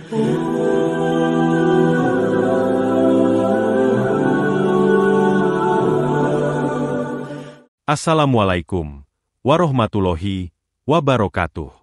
Assalamualaikum warahmatullahi wabarakatuh.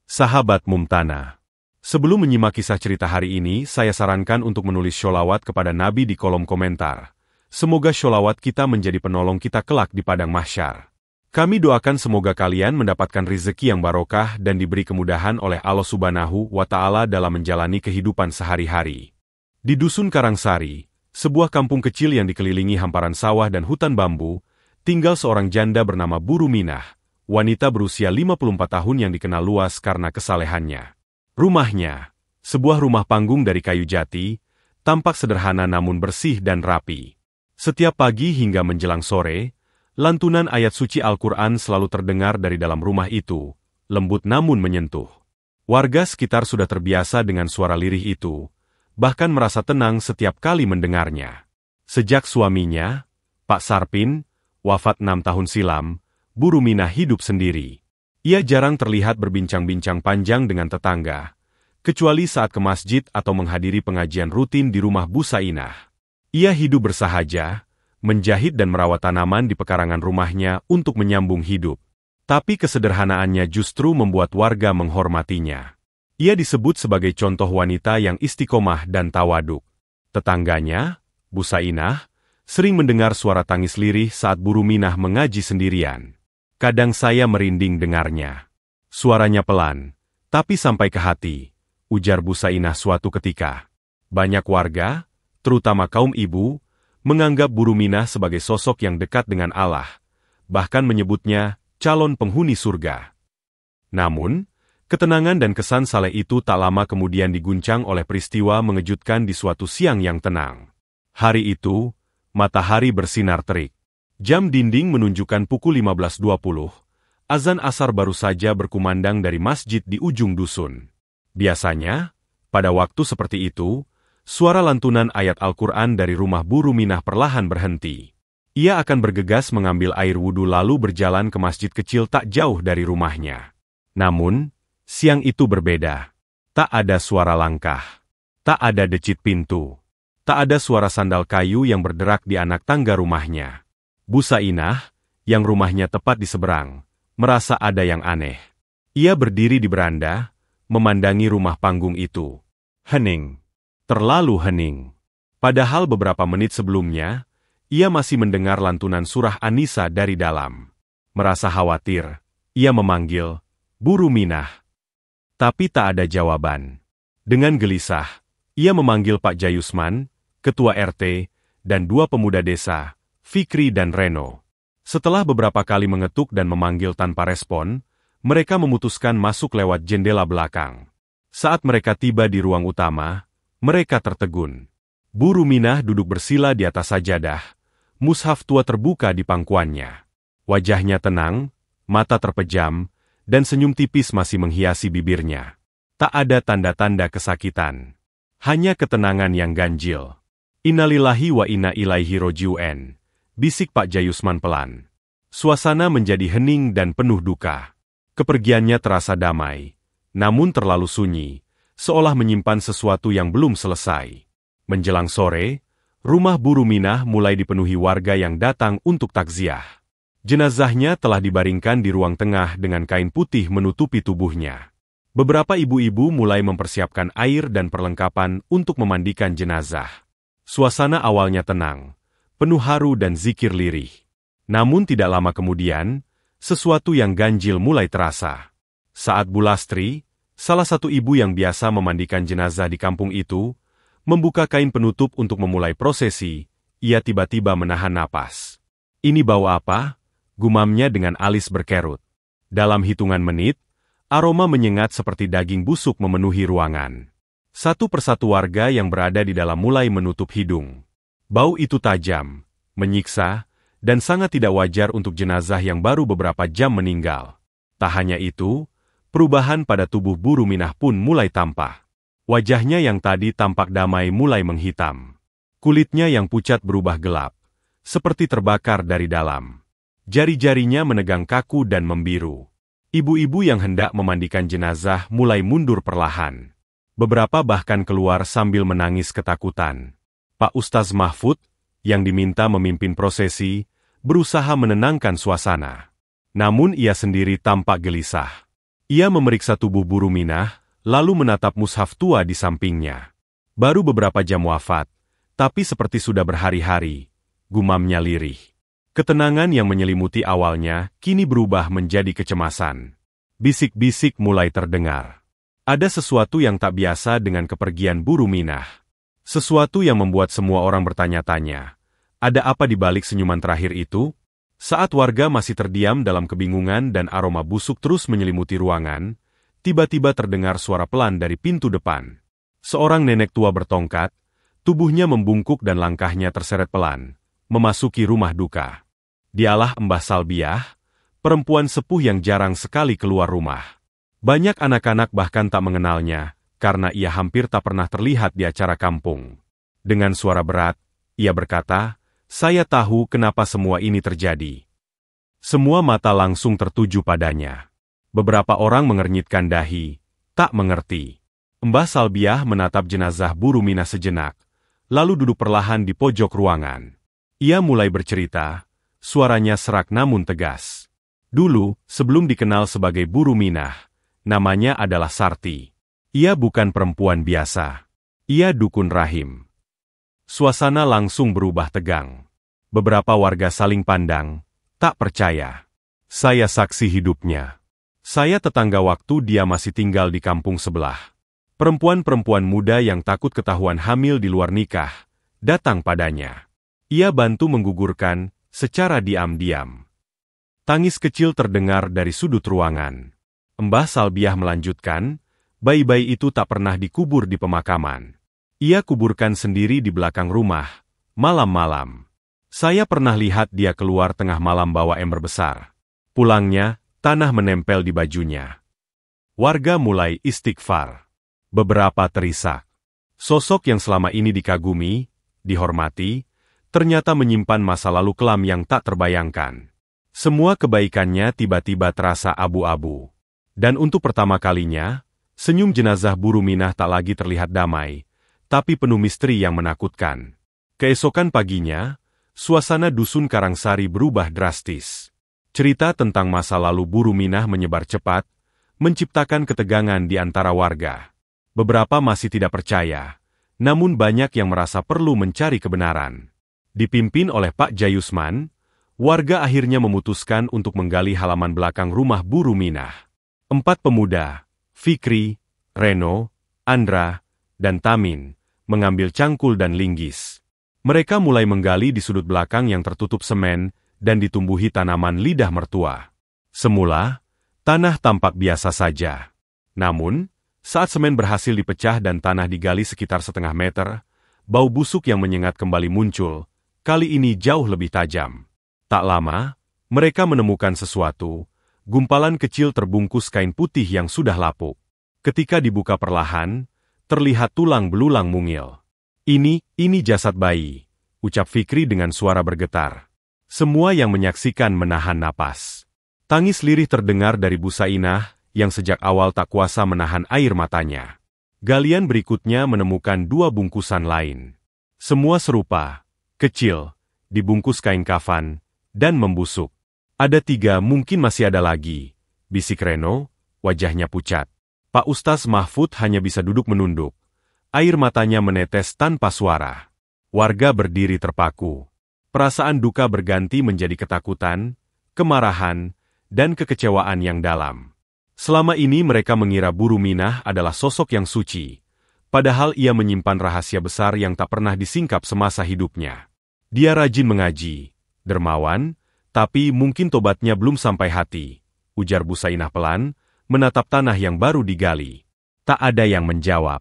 Sahabat Mumtana. Sebelum menyimak kisah cerita hari ini, saya sarankan untuk menulis sholawat kepada Nabi di kolom komentar. Semoga sholawat kita menjadi penolong kita kelak di padang mahsyar. Kami doakan semoga kalian mendapatkan rezeki yang barokah dan diberi kemudahan oleh Allah Subhanahu wa Ta'ala dalam menjalani kehidupan sehari-hari. Di Dusun Karangsari, sebuah kampung kecil yang dikelilingi hamparan sawah dan hutan bambu, tinggal seorang janda bernama Bu Ruminah, wanita berusia 54 tahun yang dikenal luas karena kesalehannya. Rumahnya, sebuah rumah panggung dari kayu jati, tampak sederhana namun bersih dan rapi. Setiap pagi hingga menjelang sore, lantunan ayat suci Al-Quran selalu terdengar dari dalam rumah itu, lembut namun menyentuh. Warga sekitar sudah terbiasa dengan suara lirih itu, bahkan merasa tenang setiap kali mendengarnya. Sejak suaminya, Pak Sarpin, wafat 6 tahun silam, Bu Ruminah hidup sendiri. Ia jarang terlihat berbincang-bincang panjang dengan tetangga, kecuali saat ke masjid atau menghadiri pengajian rutin di rumah Bu Sainah. Ia hidup bersahaja, menjahit dan merawat tanaman di pekarangan rumahnya untuk menyambung hidup. Tapi kesederhanaannya justru membuat warga menghormatinya. Ia disebut sebagai contoh wanita yang istiqomah dan tawaduk. Tetangganya, Bu Sainah, sering mendengar suara tangis lirih saat Bu Ruminah mengaji sendirian. Kadang saya merinding dengarnya. Suaranya pelan, tapi sampai ke hati, ujar Bu Sainah suatu ketika. Banyak warga, terutama kaum ibu, menganggap Bu Ruminah sebagai sosok yang dekat dengan Allah, bahkan menyebutnya calon penghuni surga. Namun, ketenangan dan kesan saleh itu tak lama kemudian diguncang oleh peristiwa mengejutkan di suatu siang yang tenang. Hari itu, matahari bersinar terik. Jam dinding menunjukkan pukul 15.20. Azan asar baru saja berkumandang dari masjid di ujung dusun. Biasanya, pada waktu seperti itu, suara lantunan ayat Al-Quran dari rumah Bu Ruminah perlahan berhenti. Ia akan bergegas mengambil air wudhu lalu berjalan ke masjid kecil tak jauh dari rumahnya. Namun, siang itu berbeda. Tak ada suara langkah. Tak ada decit pintu. Tak ada suara sandal kayu yang berderak di anak tangga rumahnya. Bu Sainah, yang rumahnya tepat di seberang, merasa ada yang aneh. Ia berdiri di beranda, memandangi rumah panggung itu. Hening. Terlalu hening. Padahal beberapa menit sebelumnya, ia masih mendengar lantunan surah An-Nisa dari dalam. Merasa khawatir, ia memanggil, Bu Ruminah. Tapi tak ada jawaban. Dengan gelisah, ia memanggil Pak Jayusman, Ketua RT, dan 2 pemuda desa, Fikri dan Reno. Setelah beberapa kali mengetuk dan memanggil tanpa respon, mereka memutuskan masuk lewat jendela belakang. Saat mereka tiba di ruang utama, mereka tertegun. Bu Ruminah duduk bersila di atas sajadah, mushaf tua terbuka di pangkuannya. Wajahnya tenang, mata terpejam, dan senyum tipis masih menghiasi bibirnya. Tak ada tanda-tanda kesakitan. Hanya ketenangan yang ganjil. Innalillahi wa inna ilaihi roji'un, bisik Pak Jayusman pelan. Suasana menjadi hening dan penuh duka. Kepergiannya terasa damai, namun terlalu sunyi, seolah menyimpan sesuatu yang belum selesai. Menjelang sore, rumah Bu Ruminah mulai dipenuhi warga yang datang untuk takziah. Jenazahnya telah dibaringkan di ruang tengah dengan kain putih menutupi tubuhnya. Beberapa ibu-ibu mulai mempersiapkan air dan perlengkapan untuk memandikan jenazah. Suasana awalnya tenang, penuh haru dan zikir lirih. Namun tidak lama kemudian, sesuatu yang ganjil mulai terasa. Saat Bu Lastri, salah satu ibu yang biasa memandikan jenazah di kampung itu, membuka kain penutup untuk memulai prosesi, ia tiba-tiba menahan napas. Ini bau apa? Gumamnya dengan alis berkerut. Dalam hitungan menit, aroma menyengat seperti daging busuk memenuhi ruangan. Satu persatu warga yang berada di dalam mulai menutup hidung. Bau itu tajam, menyiksa, dan sangat tidak wajar untuk jenazah yang baru beberapa jam meninggal. Tak hanya itu, perubahan pada tubuh Bu Ruminah pun mulai tampak. Wajahnya yang tadi tampak damai mulai menghitam. Kulitnya yang pucat berubah gelap, seperti terbakar dari dalam. Jari-jarinya menegang kaku dan membiru. Ibu-ibu yang hendak memandikan jenazah mulai mundur perlahan. Beberapa bahkan keluar sambil menangis ketakutan. Pak Ustaz Mahfud, yang diminta memimpin prosesi, berusaha menenangkan suasana. Namun ia sendiri tampak gelisah. Ia memeriksa tubuh Bu Ruminah, lalu menatap mushaf tua di sampingnya. Baru beberapa jam wafat, tapi seperti sudah berhari-hari, gumamnya lirih. Ketenangan yang menyelimuti awalnya, kini berubah menjadi kecemasan. Bisik-bisik mulai terdengar. Ada sesuatu yang tak biasa dengan kepergian Bu Ruminah. Sesuatu yang membuat semua orang bertanya-tanya. Ada apa di balik senyuman terakhir itu? Saat warga masih terdiam dalam kebingungan dan aroma busuk terus menyelimuti ruangan, tiba-tiba terdengar suara pelan dari pintu depan. Seorang nenek tua bertongkat, tubuhnya membungkuk dan langkahnya terseret pelan, memasuki rumah duka. Dialah Mbah Salbiah, perempuan sepuh yang jarang sekali keluar rumah. Banyak anak-anak bahkan tak mengenalnya, karena ia hampir tak pernah terlihat di acara kampung. Dengan suara berat, ia berkata, "Saya tahu kenapa semua ini terjadi." Semua mata langsung tertuju padanya. Beberapa orang mengernyitkan dahi, tak mengerti. Mbah Salbiah menatap jenazah Bu Ruminah sejenak, lalu duduk perlahan di pojok ruangan. Ia mulai bercerita, suaranya serak namun tegas. Dulu, sebelum dikenal sebagai Bu Ruminah, namanya adalah Sarti. Ia bukan perempuan biasa. Ia dukun rahim. Suasana langsung berubah tegang. Beberapa warga saling pandang, tak percaya. Saya saksi hidupnya. Saya tetangga waktu dia masih tinggal di kampung sebelah. Perempuan-perempuan muda yang takut ketahuan hamil di luar nikah, datang padanya. Ia bantu menggugurkan, secara diam-diam. Tangis kecil terdengar dari sudut ruangan. Mbah Salbiah melanjutkan, bayi-bayi itu tak pernah dikubur di pemakaman. Ia kuburkan sendiri di belakang rumah, malam-malam. Saya pernah lihat dia keluar tengah malam bawa ember besar. Pulangnya, tanah menempel di bajunya. Warga mulai istighfar. Beberapa terisak. Sosok yang selama ini dikagumi, dihormati, ternyata menyimpan masa lalu kelam yang tak terbayangkan. Semua kebaikannya tiba-tiba terasa abu-abu. Dan untuk pertama kalinya, senyum jenazah Bu Ruminah tak lagi terlihat damai, tapi penuh misteri yang menakutkan. Keesokan paginya, suasana dusun Karangsari berubah drastis. Cerita tentang masa lalu Bu Ruminah menyebar cepat, menciptakan ketegangan di antara warga. Beberapa masih tidak percaya, namun banyak yang merasa perlu mencari kebenaran. Dipimpin oleh Pak Jayusman, warga akhirnya memutuskan untuk menggali halaman belakang rumah Bu Ruminah. 4 pemuda, Fikri, Reno, Andra, dan Tamin, mengambil cangkul dan linggis. Mereka mulai menggali di sudut belakang yang tertutup semen dan ditumbuhi tanaman lidah mertua. Semula, tanah tampak biasa saja. Namun, saat semen berhasil dipecah dan tanah digali sekitar setengah meter, bau busuk yang menyengat kembali muncul, kali ini jauh lebih tajam. Tak lama, mereka menemukan sesuatu. Gumpalan kecil terbungkus kain putih yang sudah lapuk. Ketika dibuka perlahan, terlihat tulang belulang mungil. Ini jasad bayi, ucap Fikri dengan suara bergetar. Semua yang menyaksikan menahan napas. Tangis lirih terdengar dari Bu Sainah, yang sejak awal tak kuasa menahan air matanya. Galian berikutnya menemukan 2 bungkusan lain. Semua serupa, kecil, dibungkus kain kafan, dan membusuk. Ada 3, mungkin masih ada lagi, bisik Reno, wajahnya pucat. Pak Ustaz Mahfud hanya bisa duduk menunduk. Air matanya menetes tanpa suara. Warga berdiri terpaku. Perasaan duka berganti menjadi ketakutan, kemarahan, dan kekecewaan yang dalam. Selama ini mereka mengira Bu Ruminah adalah sosok yang suci, padahal ia menyimpan rahasia besar yang tak pernah disingkap semasa hidupnya. Dia rajin mengaji, dermawan, tapi mungkin tobatnya belum sampai hati, ujar Bu Sainah pelan, menatap tanah yang baru digali. Tak ada yang menjawab.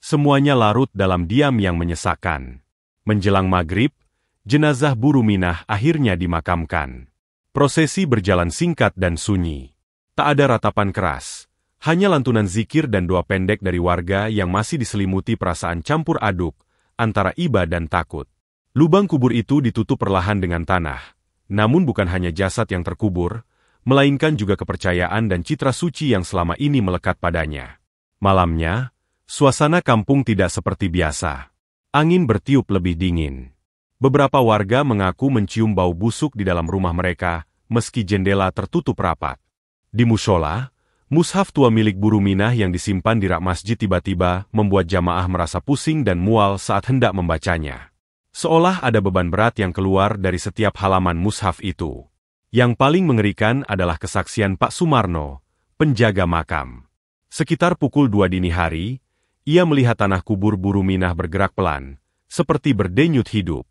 Semuanya larut dalam diam yang menyesakkan. Menjelang maghrib, jenazah Bu Ruminah akhirnya dimakamkan. Prosesi berjalan singkat dan sunyi. Tak ada ratapan keras, hanya lantunan zikir dan doa pendek dari warga yang masih diselimuti perasaan campur aduk antara iba dan takut. Lubang kubur itu ditutup perlahan dengan tanah. Namun bukan hanya jasad yang terkubur, melainkan juga kepercayaan dan citra suci yang selama ini melekat padanya. Malamnya, Suasana kampung tidak seperti biasa. Angin bertiup lebih dingin. Beberapa warga mengaku mencium bau busuk di dalam rumah mereka, meski jendela tertutup rapat. Di musola, mushaf tua milik Buru Minah yang disimpan di rak masjid tiba-tiba membuat jamaah merasa pusing dan mual saat hendak membacanya. Seolah ada beban berat yang keluar dari setiap halaman mushaf itu. Yang paling mengerikan adalah kesaksian Pak Sumarno, penjaga makam. Sekitar pukul 2 dini hari, ia melihat tanah kubur Buru Minah bergerak pelan, seperti berdenyut hidup.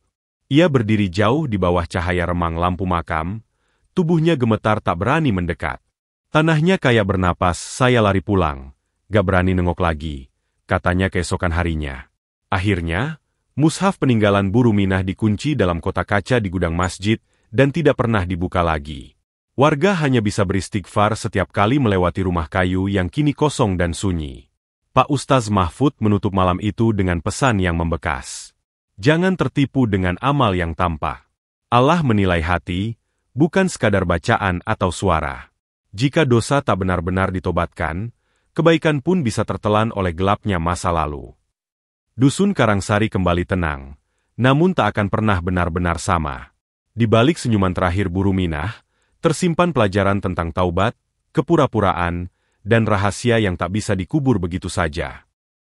Ia berdiri jauh di bawah cahaya remang lampu makam, tubuhnya gemetar tak berani mendekat. Tanahnya kayak bernapas, saya lari pulang, gak berani nengok lagi, katanya keesokan harinya. Akhirnya, mushaf peninggalan Buru Minah dikunci dalam kotak kaca di gudang masjid dan tidak pernah dibuka lagi. Warga hanya bisa beristighfar setiap kali melewati rumah kayu yang kini kosong dan sunyi. Pak Ustaz Mahfud menutup malam itu dengan pesan yang membekas. Jangan tertipu dengan amal yang tampak. Allah menilai hati, bukan sekadar bacaan atau suara. Jika dosa tak benar-benar ditobatkan, kebaikan pun bisa tertelan oleh gelapnya masa lalu. Dusun Karangsari kembali tenang, namun tak akan pernah benar-benar sama. Di balik senyuman terakhir Buru Minah, tersimpan pelajaran tentang taubat, kepura-puraan, dan rahasia yang tak bisa dikubur begitu saja.